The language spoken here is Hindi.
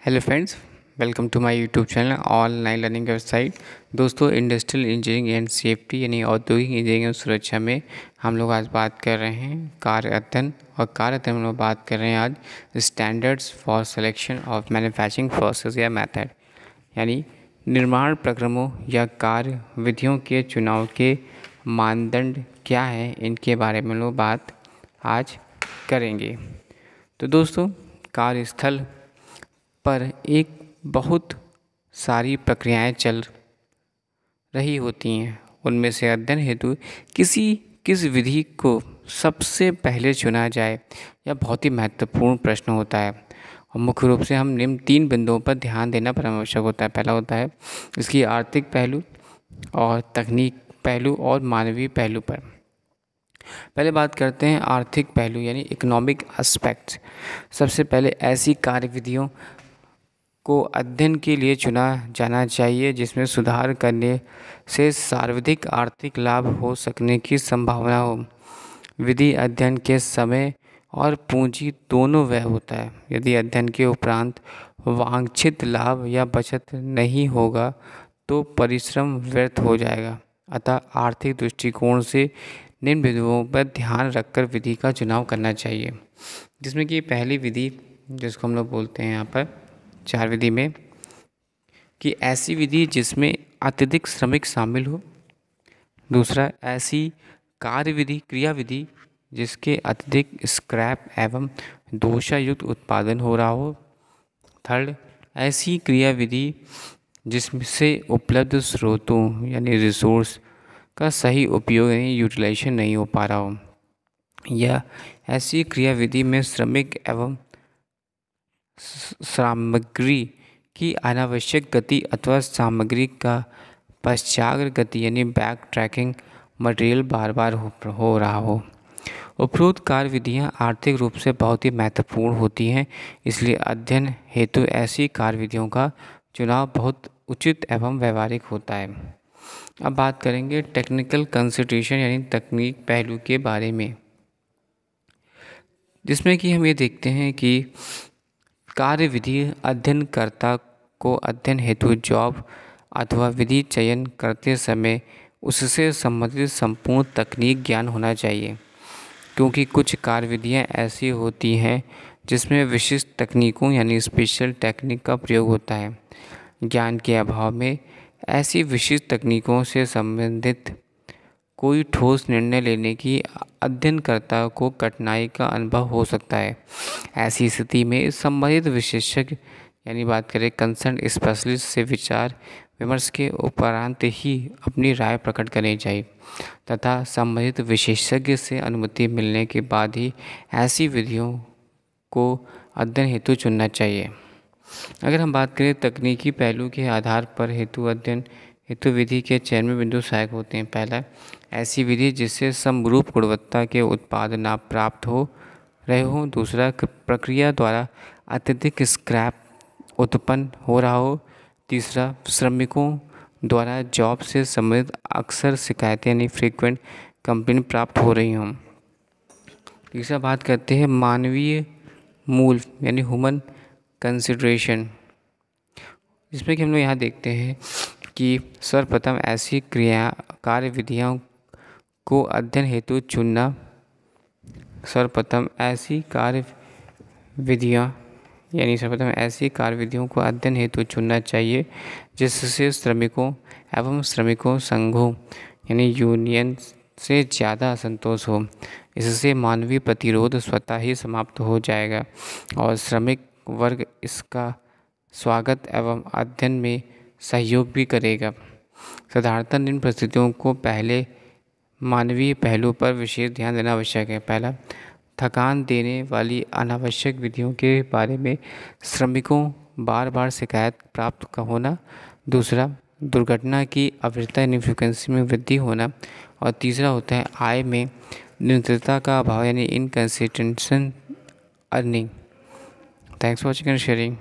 Hello friends, welcome to my YouTube channel online learning website. दोस्तों, इंडस्ट्रियल इंजीनियरिंग एंड सेफ्टी यानी औद्योगिक इंजीनियरिंग और सुरक्षा में हम लोग आज बात कर रहे हैं कार्य अध्ययन। और कार्य अध्ययन में हम लोग बात कर रहे हैं आज standards for selection of manufacturing process या मेथड, यानी निर्माण प्रक्रमों या कार्य विधियों के चुनाव के मानदंड क्या हैं, इनके बारे में लोग बात आज करेंगे। तो दोस्तों, कार्यस्थल पर एक बहुत सारी प्रक्रियाएं चल रही होती हैं। उनमें से अध्ययन हेतु किस विधि को सबसे पहले चुना जाए, यह बहुत ही महत्वपूर्ण प्रश्न होता है। और मुख्य रूप से हम निम्न 3 बिंदुओं पर ध्यान देना परमावश्यक होता है। पहला होता है इसकी आर्थिक पहलू और तकनीक पहलू और मानवीय पहलू पर। पहले बात करते हैं आर्थिक पहलू यानी इकोनॉमिक एस्पेक्ट्स। सबसे पहले ऐसी कार्यविधियों को अध्ययन के लिए चुना जाना चाहिए जिसमें सुधार करने से सर्वाधिक आर्थिक लाभ हो सकने की संभावना हो। विधि अध्ययन के समय और पूंजी दोनों व्यय होता है। यदि अध्ययन के उपरांत वांछित लाभ या बचत नहीं होगा तो परिश्रम व्यर्थ हो जाएगा। अतः आर्थिक दृष्टिकोण से निम्न बिंदुओं पर ध्यान रखकर विधि का चुनाव करना चाहिए। जिसमें कि पहली विधि जिसको हम लोग बोलते हैं यहाँ पर 4 विधि में कि ऐसी विधि जिसमें अत्यधिक श्रमिक शामिल हो। दूसरा, ऐसी कार्यविधि क्रिया विधि जिसके अत्यधिक स्क्रैप एवं दोषायुक्त उत्पादन हो रहा हो। थर्ड, ऐसी क्रिया विधि जिससे उपलब्ध स्रोतों यानी रिसोर्स का सही उपयोग यानी यूटिलाइजेशन नहीं हो पा रहा हो। या ऐसी क्रिया विधि में श्रमिक एवं सामग्री की अनावश्यक गति अथवा सामग्री का पश्चात गति यानी बैक ट्रैकिंग मटेरियल बार बार हो रहा हो। उपरोक्त कार्यविधियाँ आर्थिक रूप से बहुत ही महत्वपूर्ण होती हैं, इसलिए अध्ययन हेतु ऐसी कार्यविधियों का चुनाव बहुत उचित एवं व्यवहारिक होता है। अब बात करेंगे टेक्निकल कंसिडरेशन यानी तकनीक पहलू के बारे में, जिसमें कि हम ये देखते हैं कि कार्यविधि अध्ययनकर्ता को अध्ययन हेतु जॉब अथवा विधि चयन करते समय उससे संबंधित संपूर्ण तकनीक ज्ञान होना चाहिए, क्योंकि कुछ कार्यविधियाँ ऐसी होती हैं जिसमें विशिष्ट तकनीकों यानी स्पेशल टेक्निक का प्रयोग होता है। ज्ञान के अभाव में ऐसी विशिष्ट तकनीकों से संबंधित कोई ठोस निर्णय लेने की अध्ययनकर्ता को कठिनाई का अनुभव हो सकता है। ऐसी स्थिति में संबंधित विशेषज्ञ यानी बात करें कंसर्न स्पेशलिस्ट से विचार विमर्श के उपरांत ही अपनी राय प्रकट करनी चाहिए तथा संबंधित विशेषज्ञ से अनुमति मिलने के बाद ही ऐसी विधियों को अध्ययन हेतु चुनना चाहिए। अगर हम बात करें तकनीकी पहलू के आधार पर हेतु अध्ययन हेतु विधि के चयन में बिंदु सहायक होते हैं। पहला, ऐसी विधि जिससे समरूप गुणवत्ता के उत्पाद ना प्राप्त हो रहे हों। दूसरा, प्रक्रिया द्वारा अत्यधिक स्क्रैप उत्पन्न हो रहा हो। तीसरा, श्रमिकों द्वारा जॉब से संबंधित अक्सर शिकायतें यानी फ्रीक्वेंट कंप्लेंट प्राप्त हो रही हों। तीसरा, बात करते हैं मानवीय मूल यानी ह्यूमन कंसिडरेशन, जिसमें कि हम लोग यहाँ देखते हैं कि सर्वप्रथम ऐसी कार्यविधियों को अध्ययन हेतु चुनना। सर्वप्रथम ऐसी कार्यविधियों को अध्ययन हेतु चुनना चाहिए जिससे श्रमिकों एवं श्रमिकों संघों यानी यूनियन से ज़्यादा असंतोष हो। इससे मानवीय प्रतिरोध स्वतः ही समाप्त हो जाएगा और श्रमिक वर्ग इसका स्वागत एवं अध्ययन में सहयोग भी करेगा। साधारणतः निम्न परिस्थितियों को पहले मानवीय पहलू पर विशेष ध्यान देना आवश्यक है। पहला, थकान देने वाली अनावश्यक विधियों के बारे में श्रमिकों बार बार शिकायत प्राप्त का होना। दूसरा, दुर्घटना की आवृत्ति यानी फ्रीक्वेंसी में वृद्धि होना। और तीसरा होता है आय में निरंतरता का अभाव यानी inconsistent earning. Thanks for watching and sharing.